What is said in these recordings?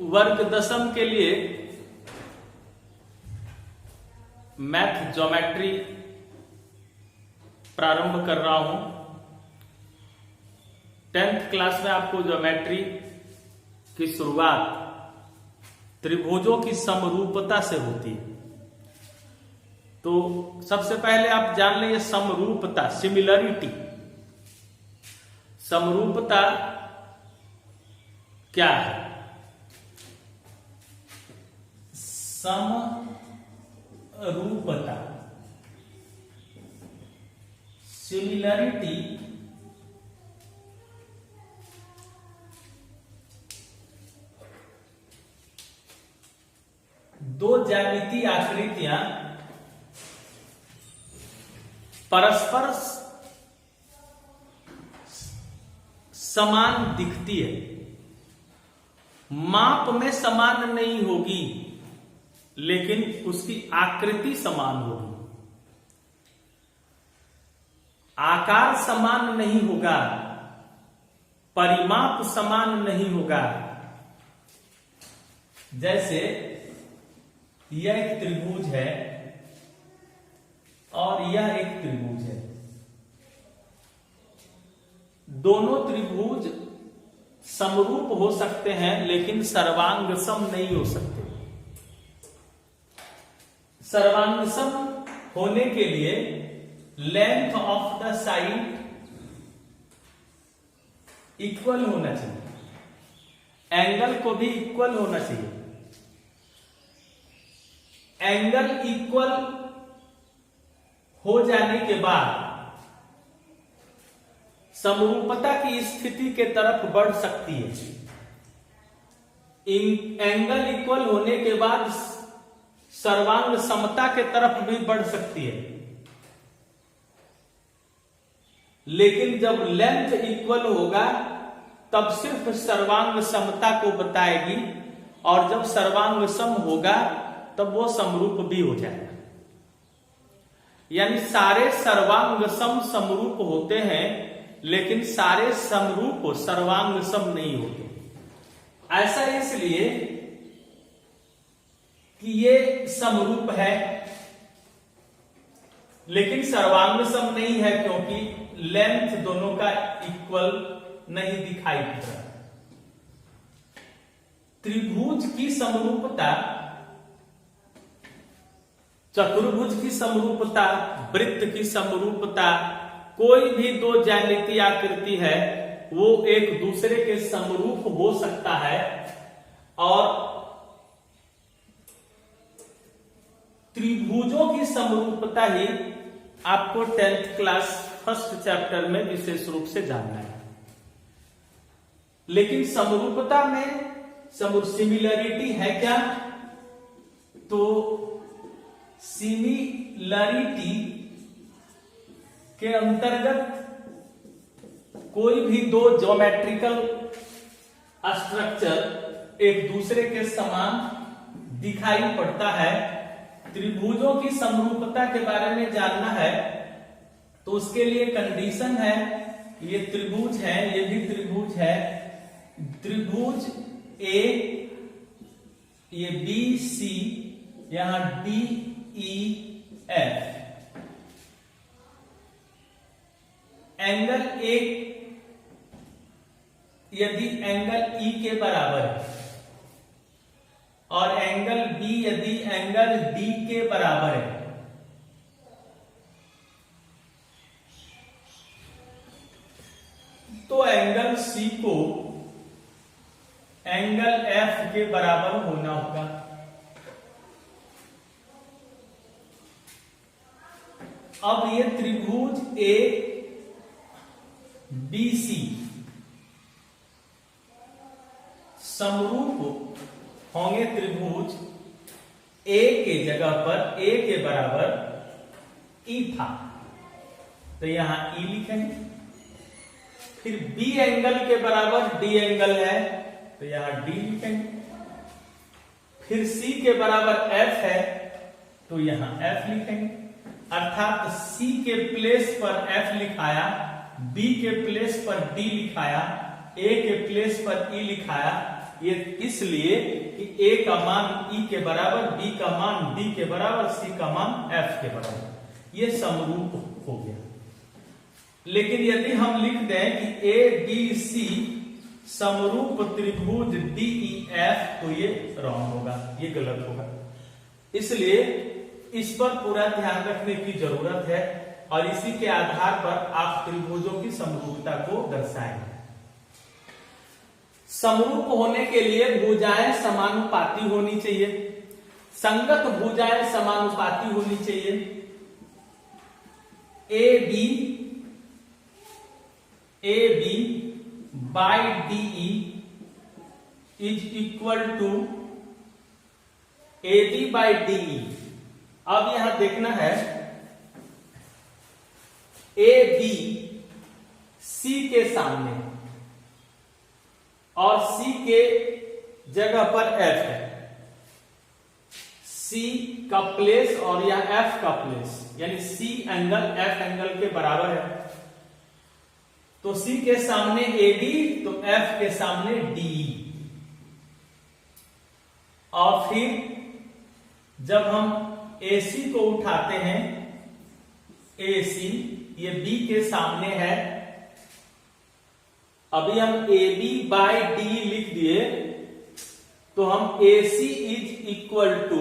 वर्ग दशम के लिए मैथ ज्योमेट्री प्रारंभ कर रहा हूं। 10th क्लास में आपको ज्योमेट्री की शुरुआत त्रिभुजों की समरूपता से होती है। तो सबसे पहले आप जान लें समरूपता, सिमिलरिटी। समरूपता क्या है? समरूपता, सिमिलरिटी दो ज्यामितीय आकृतियां परस्पर समान दिखती है, माप में समान नहीं होगी लेकिन उसकी आकृति समान होगी। आकार समान नहीं होगा, परिमाप समान नहीं होगा। जैसे यह एक त्रिभुज है और यह एक त्रिभुज है। दोनों त्रिभुज समरूप हो सकते हैं लेकिन सर्वांग सम नहीं हो सकते। सर्वांग सम होने के लिए length of the side equal होना चाहिए, एंगल को भी इक्वल होना चाहिए। एंगल इक्वल हो जाने के बाद समरूपता की स्थिति के तरफ बढ़ सकती है। एंगल इक्वल होने के बाद सर्वांग समता के तरफ भी बढ़ सकती है। लेकिन जब लेंथ इक्वल होगा तब सिर्फ सर्वांग समता को बताएगी, और जब सर्वांग सम होगा तब वो समरूप भी हो जाएगा। यानी सारे सर्वांग सम समरूप होते हैं लेकिन सारे समरूप सर्वांग सम नहीं होते। ऐसा इसलिए कि ये समरूप है लेकिन सर्वांग सम नहीं है, क्योंकि लेंथ दोनों का इक्वल नहीं दिखाई दे रहा। त्रिभुज की समरूपता, चतुर्भुज की समरूपता, वृत्त की समरूपता, कोई भी दो ज्यामितीय आकृति है वो एक दूसरे के समरूप हो सकता है। और त्रिभुजों की समरूपता ही आपको 10th क्लास फर्स्ट चैप्टर में विशेष रूप से जानना है। लेकिन समरूपता में सिमिलरिटी है क्या? तो सिमिलरिटी के अंतर्गत कोई भी दो ज्योमेट्रिकल स्ट्रक्चर एक दूसरे के समान दिखाई पड़ता है। त्रिभुजों की समरूपता के बारे में जानना है तो उसके लिए कंडीशन है, ये त्रिभुज है, ये भी त्रिभुज है। त्रिभुज ए, ये बी सी, यहां D E F. Angle A यदि एंगल ई के बराबर है और एंगल बी यदि एंगल डी के बराबर है, तो एंगल सी को एंगल एफ के बराबर होना होगा। अब ये त्रिभुज ए बी सी समरूप होंगे। त्रिभुज ए के जगह पर ए के बराबर ई था तो यहां ई लिखेंगे। फिर बी एंगल के बराबर डी एंगल है तो यहां डी लिखेंगे। फिर सी के बराबर एफ है तो यहां एफ लिखेंगे। अर्थात सी के प्लेस पर एफ लिखाया, बी के प्लेस पर डी लिखाया, ए के प्लेस पर ई लिखाया, ये इसलिए कि ए का मान ई के बराबर, बी का मान डी के बराबर, सी का मान एफ के बराबर, ये समरूप हो गया। लेकिन यदि हम लिख दें कि ए बी सी समरूप त्रिभुज डी ई एफ, तो ये रॉन्ग होगा, ये गलत होगा। इसलिए इस पर पूरा ध्यान रखने की जरूरत है और इसी के आधार पर आप त्रिभुजों की समरूपता को दर्शाएंगे। समरूप होने के लिए भुजाएं समानुपाती होनी चाहिए, संगत भुजाएं समानुपाती होनी चाहिए। A B by D E is equal to A B by D E. अब यहां देखना है ए बी सी के सामने और सी के जगह पर एफ है, सी का प्लेस और यह एफ का प्लेस, यानी सी एंगल एफ एंगल के बराबर है। तो सी के सामने ए बी तो एफ के सामने डी, और फिर जब हम ए सी को उठाते हैं, ए सी ये बी के सामने है, अभी हम ए बी बाय डी लिख दिए तो हम A C is equal to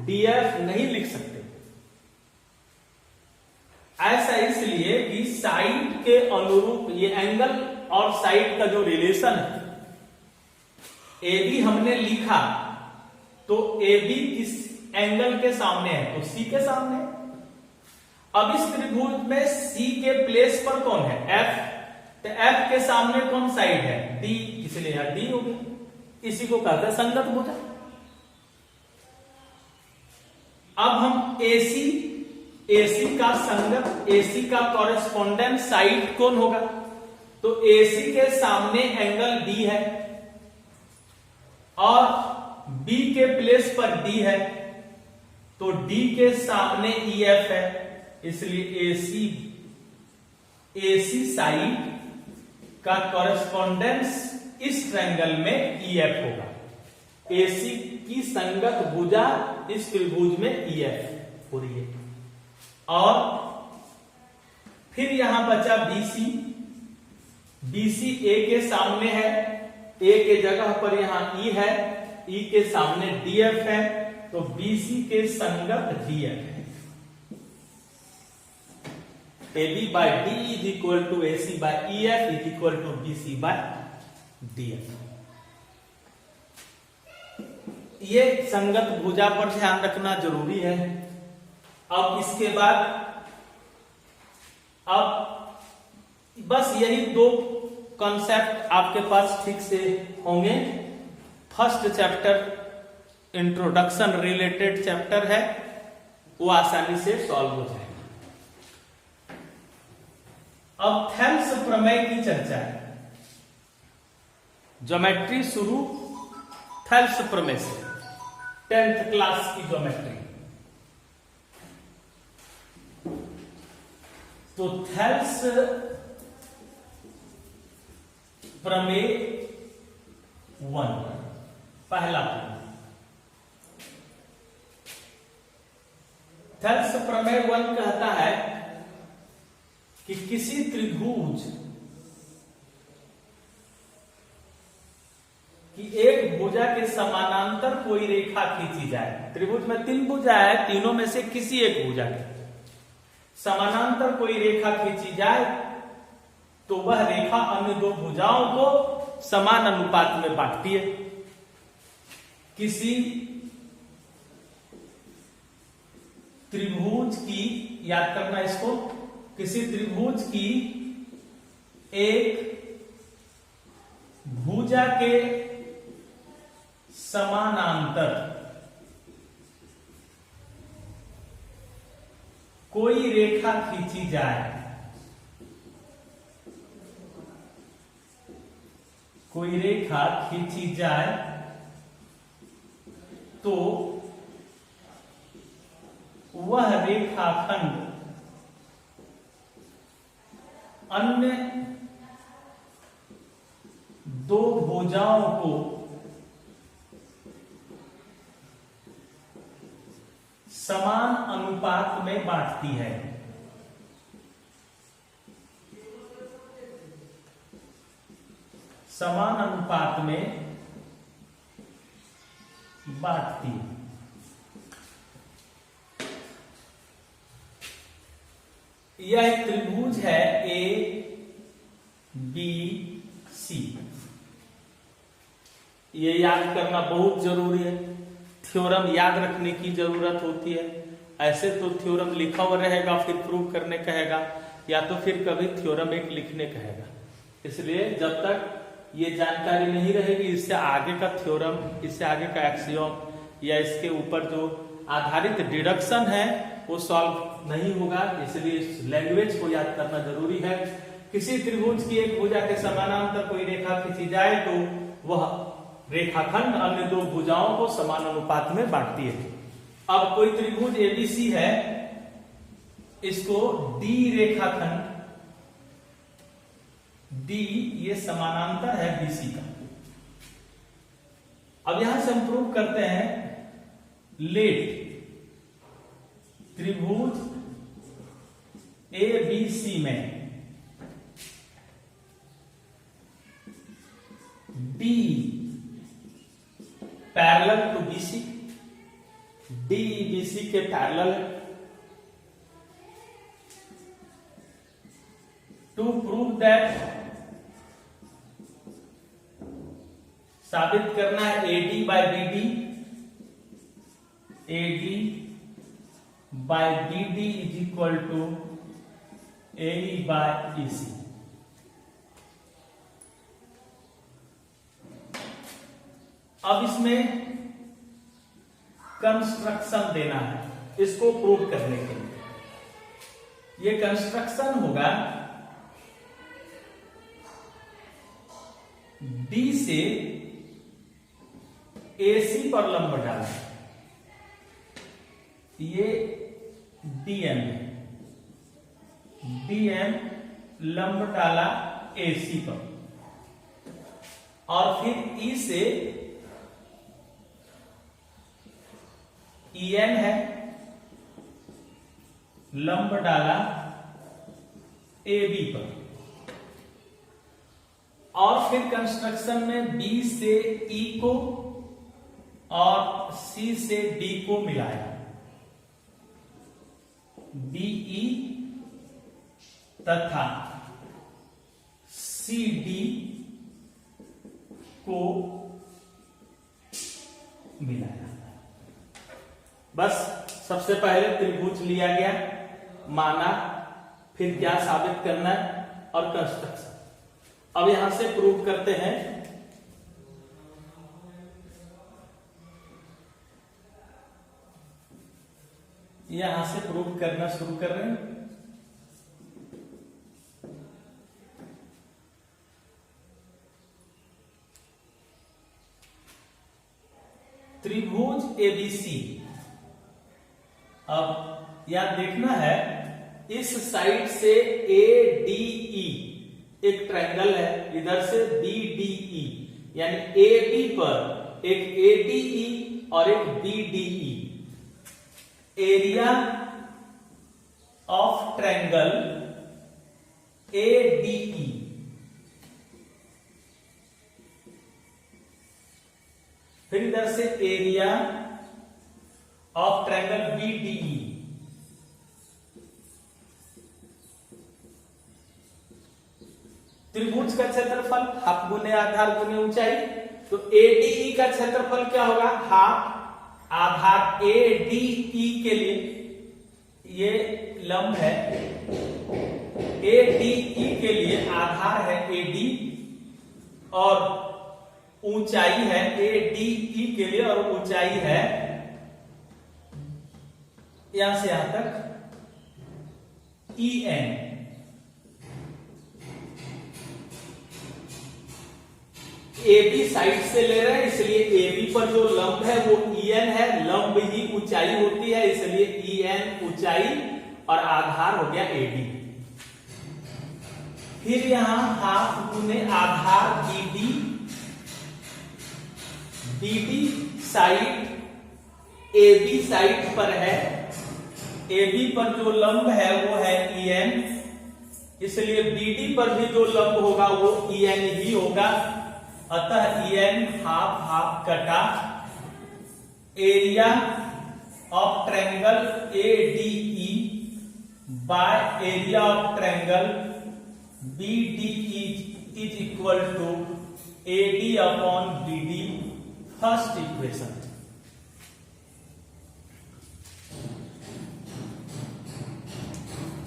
D F नहीं लिख सकते। ऐसा इसलिए कि साइड के अनुरूप ये एंगल और साइड का जो रिलेशन है, ए बी हमने लिखा तो ए बी किस एंगल के सामने है, तो सी के सामने। अब इस त्रिभुज में सी के प्लेस पर कौन है, एफ, तो एफ के सामने कौन साइड है, डी, इसलिए यहां डी होगी। इसी को कहते हैं संगत भुजा। अब हम एसी का संगत, एसी का कॉरेस्पॉन्डेंट साइड कौन होगा, तो एसी के सामने एंगल डी है और बी के प्लेस पर डी है, तो डी के सामने ई एफ है, इसलिए एसी साइड का कॉरेस्पॉन्डेंस इस ट्रायंगल में ई एफ होगा। एसी की संगत भुजा इस त्रिभुज में ई एफ हो रही है। और फिर यहां बचा बीसी, बीसी ए के सामने है, ए के जगह पर यहां ई है, ई के सामने डीएफ है, तो बीसी के संगत डीएफ है। A B by D is equal to A C by E F is equal to B C by D F. ये संगत भुजा पर ध्यान रखना जरूरी है। अब इसके बाद अब बस यही दो कॉन्सेप्ट आपके पास ठीक से होंगे। First chapter introduction related chapter है, वो आसानी से सॉल्व हो जाएगा। अब थेल्स प्रमेय की चर्चा है। ज्योमेट्री शुरू थेल्स प्रमेय से, 10th क्लास की ज्योमेट्री। तो थेल्स प्रमेय 1, पहला प्रमेय। थेल्स प्रमेय 1 कहता है कि किसी त्रिभुज की एक भुजा के समानांतर कोई रेखा खींची जाए। त्रिभुज में 3 भुजा है, तीनों में से किसी एक भुजा के समानांतर कोई रेखा खींची जाए तो वह रेखा अन्य 2 भुजाओं को समान अनुपात में बांटती है। किसी त्रिभुज की, याद करना इसको, किसी त्रिभुज की एक भुजा के समानांतर कोई रेखा खींची जाए, कोई रेखा खींची जाए तो वह रेखाखंड अन्य 2 भुजाओं को में बांटती है। समान अनुपात में बांटती है। यह एक त्रिभुज है ए बी सी। ये याद करना बहुत जरूरी है, थ्योरम याद रखने की जरूरत होती है। ऐसे तो थ्योरम लिखा हुआ रहेगा, फिर प्रूव करने कहेगा, या तो फिर कभी थ्योरम एक लिखने कहेगा। इसलिए जब तक ये जानकारी नहीं रहेगी, इससे आगे का थ्योरम, इससे आगे का एक्सियोम या इसके ऊपर जो आधारित डिडक्शन है वो सॉल्व नहीं होगा। इसलिए इस लैंग्वेज को याद करना जरूरी है। किसी त्रिभुज की एक भुजा के समानांतर कोई रेखा खींची जाए तो वह रेखाखंड अन्य दो भुजाओं को समान अनुपात में बांटती है। अब कोई त्रिभुज एबीसी है, इसको डी रेखाखंड, डी ये समानांतर है बीसी का। अब यहां से हम प्रूव करते हैं, लेट त्रिभुज एबीसी में D parallel to B C, D B C के पैरेलल है। टू प्रूव दैट, साबित करना है A D by B D, A D by B D is equal to A E by E C. अब इसमें कंस्ट्रक्शन देना है इसको प्रूव करने के लिए। ये कंस्ट्रक्शन होगा डी से एसी पर लंब डाला, ये डीएम है, डीएम लंब डाला एसी पर, और फिर ई से EN है, लंब डाला AB पर, और फिर कंस्ट्रक्शन में B से E को और C से D को मिलाया, BE तथा CD को मिलाया। बस सबसे पहले त्रिभुज लिया गया, माना, फिर क्या साबित करना है और कंस्ट्रक्शन। अब यहां से प्रूव करते हैं। यहां से प्रूव करना शुरू कर रहे हैं। त्रिभुज एबीसी, अब यहां देखना है, इस साइड से ADE एक ट्रायंगल है, इधर से BDE, यानी AB पर एक ADE और एक BDE। Area of triangle ADE फिर इधर से एरिया ऑफ ट्रायंगल BDE। त्रिभुज का क्षेत्रफल हाफ गुने आधार गुने ऊंचाई, तो ADE का क्षेत्रफल क्या होगा, हाफ आधार ADE के लिए, ये लंब है, ADE के लिए आधार है AD और ऊंचाई है ADE के लिए, और ऊंचाई है यहां से यहां तक EN। AB साइड से ले रहे हैं, इसलिए AB पर जो लंब है वो EN है, लंब ही ऊंचाई होती है, इसलिए EN ऊंचाई और आधार हो गया AD। फिर यहां हाफ गुने आधार BD, BD side AB side पर है, AB पर जो लंब है वो है EN, इसलिए BD पर भी जो लंब होगा वो EN ही होगा। अतः EN हाफ हाफ कटा area of triangle ADE by area of triangle BDE is equal to AD upon BD, first equation.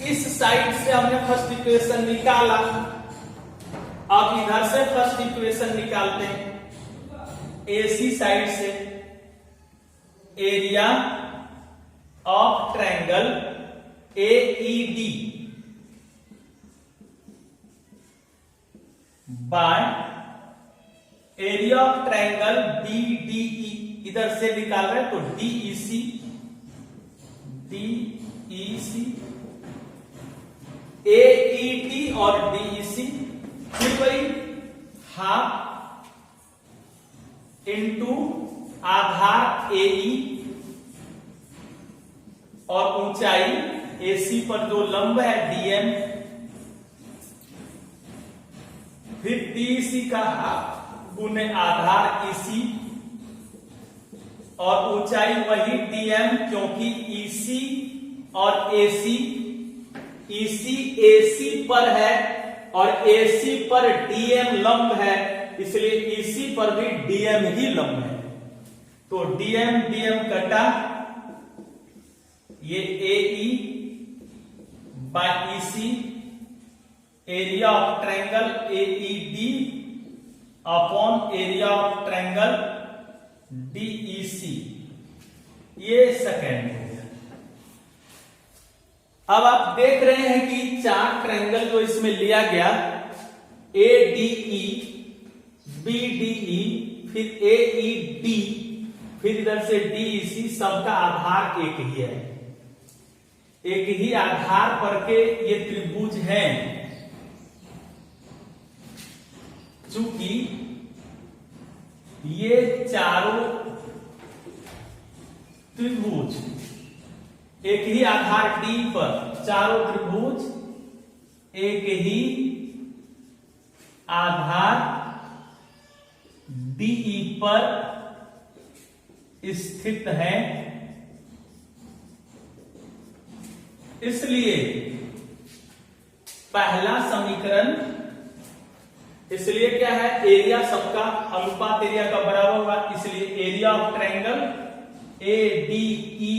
इस साइड से हमने फर्स्ट इक्वेशन निकाला, अब इधर से फर्स्ट इक्वेशन निकालते हैं। AC साइड से area of triangle AED bye area of triangle BDE, इधर से निकाल रहे हैं तो DEC AED और DEC, फिर वही हाफ इंटू आधार AE और ऊंचाई AC पर जो लंब है DM, फिर DEC का हाफ गुने आधार EC और ऊंचाई वही DM, क्योंकि EC और AC AC पर है और AC पर DM लंब है, इसलिए EC पर भी DM ही लंब है। तो DM कटा, ये AE by EC area of triangle AED upon area of triangle DEC, ये सेकेंड हो गया। अब आप देख रहे हैं कि चार ट्रायंगल जो इसमें लिया गया ADE, BDE, फिर AED, फिर इधर से DEC, सबका आधार एक ही है। एक ही आधार पर के ये त्रिभुज हैं। चूंकि ये चारों त्रिभुज एक ही आधार D पर, चारों त्रिभुज एक ही आधार DE पर स्थित है, इसलिए पहला समीकरण, इसलिए क्या है, एरिया सबका अनुपात एरिया का बराबर होगा, इसलिए area of triangle ADE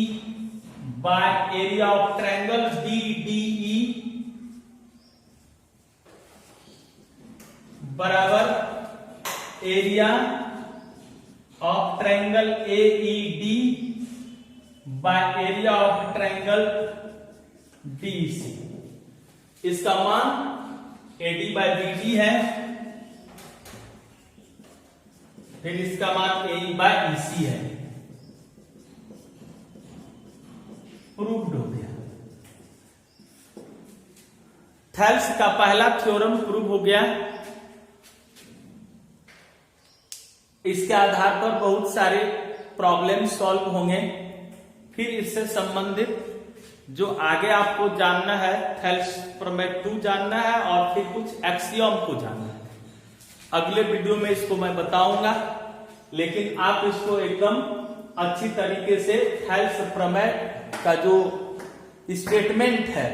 by area of triangle BDE बराबर area of triangle AED bye area of triangle DEC। इसका मान AD बाय BD है, फिर इसका मान AE बाय EC है। प्रूव्ड हो गया। थेल्स का पहला थ्योरम प्रूव हो गया। इसके आधार पर बहुत सारे प्रॉब्लम सॉल्व होंगे। फिर इससे संबंधित जो आगे आपको जानना है, थेल्स प्रमेय 2 जानना है और फिर कुछ एक्सियम को जानना है। अगले वीडियो में इसको मैं बताऊंगा, लेकिन आप इसको एकदम अच्छी तरीके से थेल्स प्रमेय का जो स्टेटमेंट है,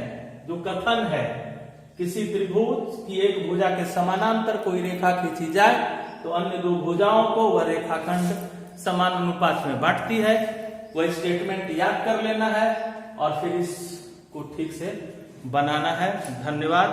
जो कथन है, किसी त्रिभुज की एक भुजा के समानांतर कोई रेखा खींची जाए तो अन्य दो भुजाओं को वह रेखाखंड समान अनुपात में बांटती है, वह स्टेटमेंट याद कर लेना है और फिर इसको ठीक से बनाना है। धन्यवाद।